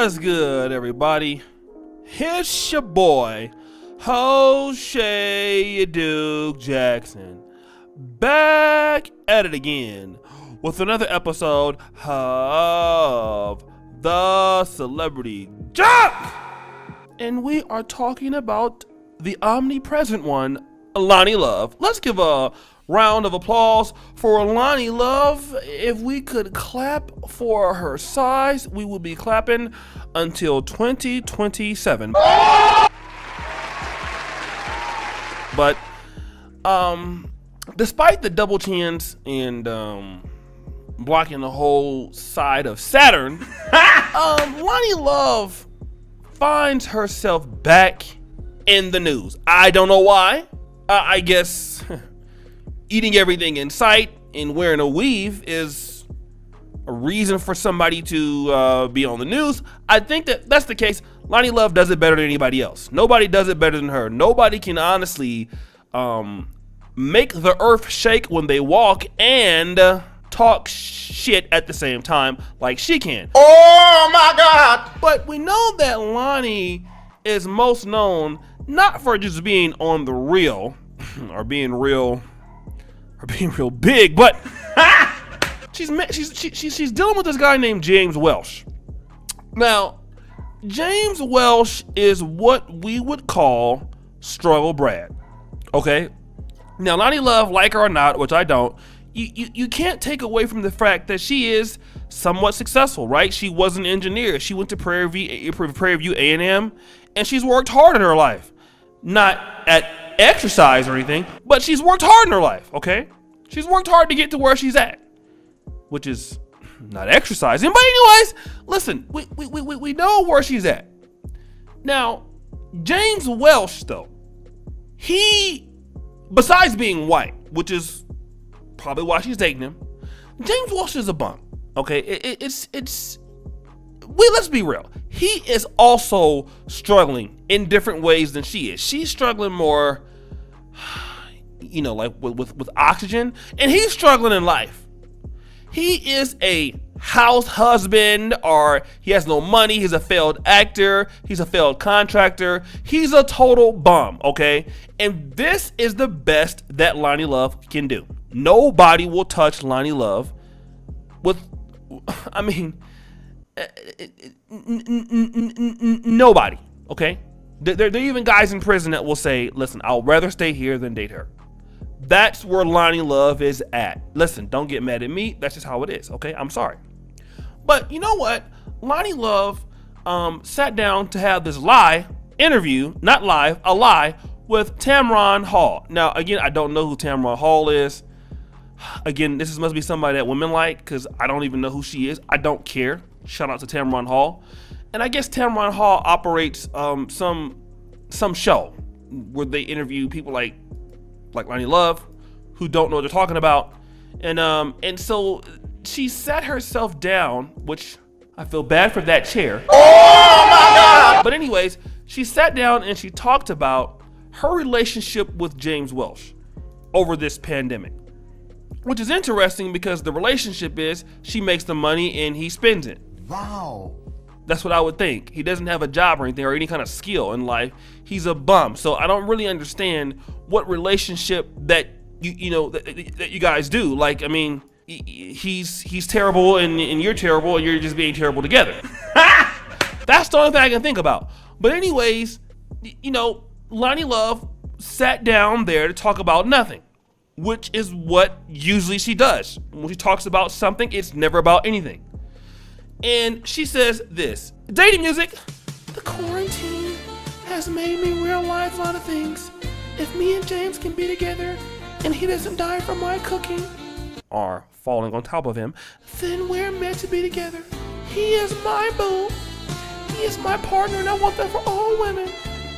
What's good, everybody? It's your boy, O'Shea Duke Jackson, back at it again with another episode of The Celebrity Junk! And we are talking about the omnipresent one, Loni Love. Let's give a round of applause for Loni Love. If we could clap for her size, we would be clapping until 2027. But despite the double chins and blocking the whole side of Saturn, Loni Love finds herself back in the news. I don't know why. I guess eating everything in sight and wearing a weave is a reason for somebody to be on the news. I think that's the case. Loni Love does it better than anybody else. Nobody does it better than her. Nobody can honestly make the earth shake when they walk and talk shit at the same time like she can. Oh my God! But we know that Loni is most known not for just being on the real or being real big, but she's dealing with this guy named James Welsh. Now, James Welsh is what we would call struggle Brad. Okay? Now, Loni Love, like her or not, which I don't, you can't take away from the fact that she is somewhat successful, right? She was an engineer. She went to Prairie View A&M, and she's worked hard in her life. Not at exercise or anything, but she's worked hard in her life, okay? She's worked hard to get to where she's at, which is not exercising. But anyways, listen, we know where she's at. Now, James Welsh, though, he, besides being white, which is probably why she's dating him, James Welsh is a bum, okay? Let's be real. He is also struggling in different ways than she is. She's struggling more, like with oxygen, and he's struggling in life. He is a house husband, or he has no money. He's a failed actor. He's a failed contractor. He's a total bum, okay? And this is the best that Loni Love can do. Nobody will touch Loni Love nobody, okay? There are even guys in prison that will say, listen, I'll rather stay here than date her. That's where Loni Love is at. Listen, don't get mad at me. That's just how it is, okay? I'm sorry. But you know what? Loni Love sat down to have this interview, not live, a lie, with Tamron Hall. Now, again, I don't know who Tamron Hall is. Again, this must be somebody that women like, because I don't even know who she is. I don't care. Shout out to Tamron Hall. And I guess Tamron Hall operates some show where they interview people like Loni Love, who don't know what they're talking about. And so she sat herself down, which I feel bad for that chair. Oh my God! But anyways, she sat down and she talked about her relationship with James Welsh over this pandemic, which is interesting because the relationship is she makes the money and he spends it. Wow. That's what I would think. He doesn't have a job or anything or any kind of skill in life. He's a bum. So I don't really understand what relationship that that you guys do. Like, I mean, he's terrible and you're terrible and you're just being terrible together. That's the only thing I can think about. But anyways, Loni Love sat down there to talk about nothing, which is what usually she does. When she talks about something, it's never about anything. And she says this: dating music. The quarantine has made me realize a lot of things. If me and James can be together and he doesn't die from my cooking or falling on top of him, then we're meant to be together. He is my boo. He is my partner, and I want that for all women.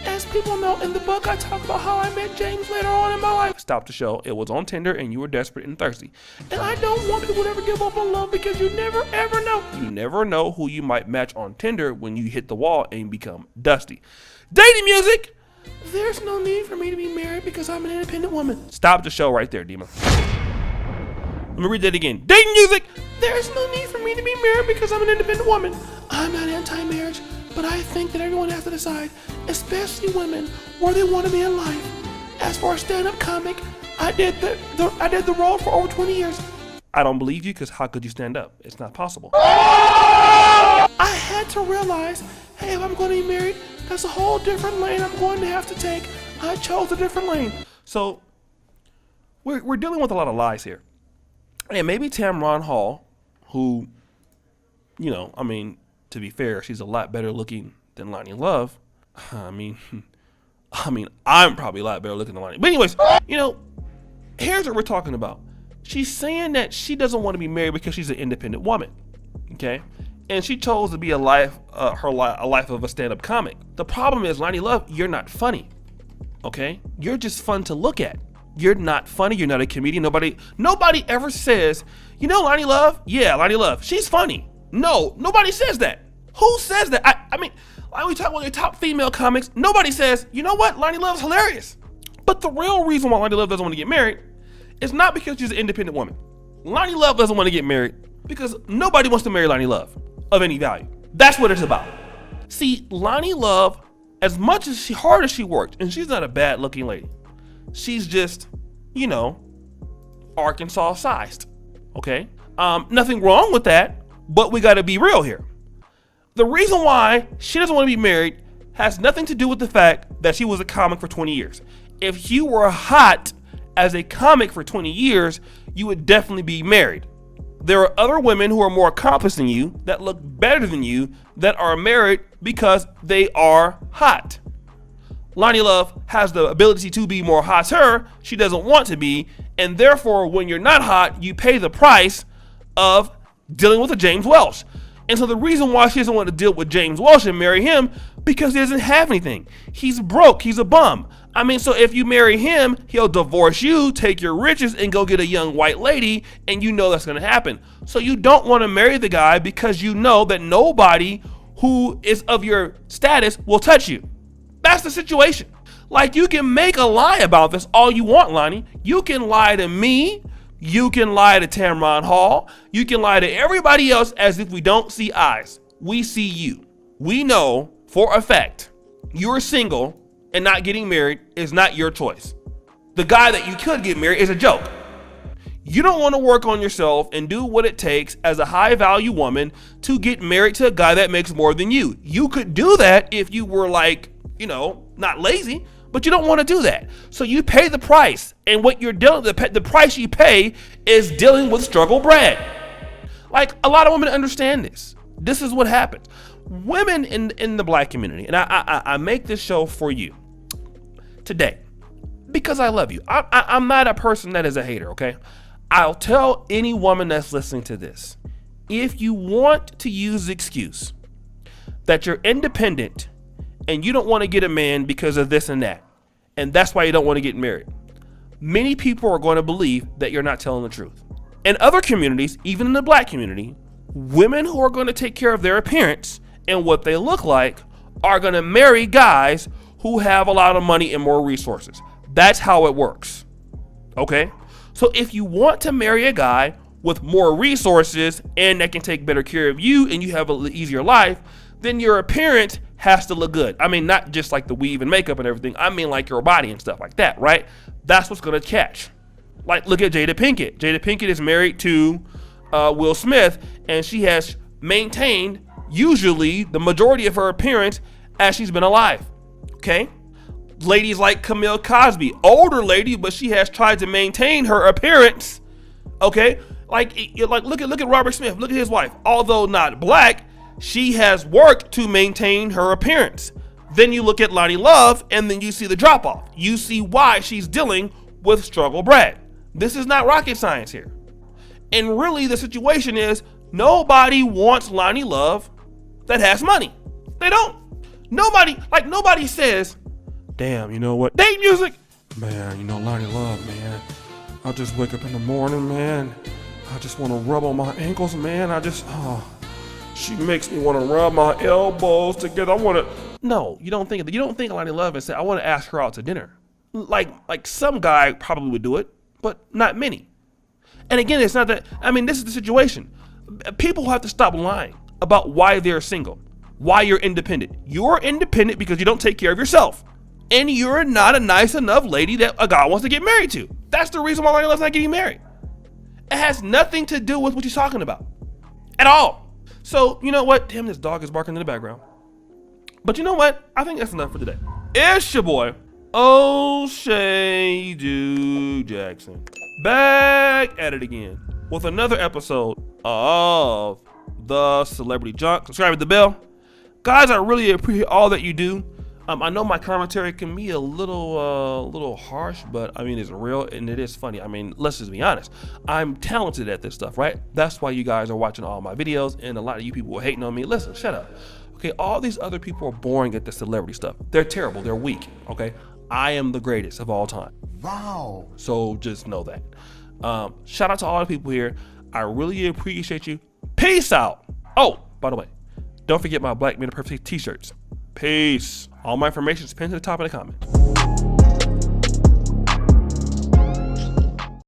As people know, in the book, I talk about how I met James later on in my life. Stop the show. It was on Tinder, and you were desperate and thirsty. And I don't want people to ever give up on love, because you never, ever know. You never know who you might match on Tinder when you hit the wall and become dusty. Dating music. There's no need for me to be married because I'm an independent woman. Stop the show right there, Dima. Let me read that again. Dating music. There's no need for me to be married because I'm an independent woman. I'm not anti-marriage, but I think that everyone has to decide, especially women, where they want to be in life. As for a stand-up comic, I did the role for over 20 years. I don't believe you, because how could you stand up? It's not possible. I had to realize, hey, if I'm going to be married, that's a whole different lane I'm going to have to take. I chose a different lane. So we're dealing with a lot of lies here. And maybe Tamron Hall, who, to be fair, she's a lot better looking than Loni Love. I'm probably a lot better looking than Loni. But anyways, here's what we're talking about. She's saying that she doesn't want to be married because she's an independent woman, okay? And she chose to be a life of a stand-up comic. The problem is, Loni Love, you're not funny, okay? You're just fun to look at. You're not funny. You're not a comedian. Nobody ever says, Loni Love? Yeah, Loni Love. She's funny. No, nobody says that. Who says that? Like we talk about your top female comics, nobody says, you know what? Loni Love's hilarious. But the real reason why Loni Love doesn't want to get married is not because she's an independent woman. Loni Love doesn't want to get married because nobody wants to marry Loni Love of any value. That's what it's about. See, Loni Love, as much as hard as she worked, and she's not a bad looking lady, she's just, Arkansas sized, okay? Nothing wrong with that, but we gotta be real here. The reason why she doesn't want to be married has nothing to do with the fact that she was a comic for 20 years. If you were hot as a comic for 20 years, you would definitely be married. There are other women who are more accomplished than you, that look better than you, that are married because they are hot. Loni Love has the ability to be more hotter. She doesn't want to be, and therefore, when you're not hot, you pay the price of dealing with a James Welsh. And so the reason why she doesn't want to deal with James Welsh and marry him, because he doesn't have anything. He's broke. He's a bum. So if you marry him, he'll divorce you, take your riches, and go get a young white lady, and you know that's going to happen. So you don't want to marry the guy because you know that nobody who is of your status will touch you. That's the situation. Like, you can make a lie about this all you want, Loni. You can lie to me. You can lie to Tamron Hall. You can lie to everybody else as if we don't see eyes. We see you. We know for a fact you're single and not getting married is not your choice. The guy that you could get married is a joke. You don't want to work on yourself and do what it takes as a high value woman to get married to a guy that makes more than you. You could do that if you were not lazy, but you don't want to do that. So you pay the price, and what you're dealing, the price you pay is dealing with struggle bread. Like, a lot of women understand this. This is what happens. Women in the black community, and I make this show for you today because I love you. I'm not a person that is a hater, okay? I'll tell any woman that's listening to this, if you want to use the excuse that you're independent and you don't want to get a man because of this and that, and that's why you don't want to get married, many people are going to believe that you're not telling the truth. In other communities, even in the black community, women who are going to take care of their appearance and what they look like are going to marry guys who have a lot of money and more resources. That's how it works, okay? So if you want to marry a guy with more resources and that can take better care of you and you have an easier life, then your appearance has to look good. Not just like the weave and makeup and everything. Like your body and stuff like that, right? That's what's going to catch. Like, look at Jada Pinkett. Jada Pinkett is married to Will Smith, and she has maintained usually the majority of her appearance as she's been alive, okay? Ladies like Camille Cosby, older lady, but she has tried to maintain her appearance, okay? Like look at Robert Smith. Look at his wife. Although not black, she has worked to maintain her appearance. Then you look at Loni Love, and then you see the drop off. You see why she's dealing with struggle bread. This is not rocket science here. And really, the situation is nobody wants Loni Love that has money. They don't. Nobody says, damn, you know what? Date music. Man, Loni Love, man. I'll just wake up in the morning, man. I just want to rub on my ankles, man. She makes me want to rub my elbows together. No, you don't think of Loni Love and say, I want to ask her out to dinner. Like some guy probably would do it, but not many. And again, it's not that, I mean, this is the situation. People have to stop lying about why they're single, why you're independent. You're independent because you don't take care of yourself. And you're not a nice enough lady that a guy wants to get married to. That's the reason why Loni Love's not getting married. It has nothing to do with what you're talking about at all. So, you know what? Damn, this dog is barking in the background. But you know what? I think that's enough for today. It's your boy, O'Shea Dude Jackson, back at it again with another episode of The Celebrity Junk. Subscribe to the bell. Guys, I really appreciate all that you do. I know my commentary can be a little harsh, but I mean, it's real and it is funny. I mean, let's just be honest. I'm talented at this stuff, right? That's why you guys are watching all my videos, and a lot of you people are hating on me. Listen, shut up. Okay, all these other people are boring at the celebrity stuff. They're terrible. They're weak, okay? I am the greatest of all time. Wow. So just know that. Shout out to all the people here. I really appreciate you. Peace out. Oh, by the way, don't forget my Black Men Are Perfect t-shirts. Peace. All my information is pinned to the top of the comment.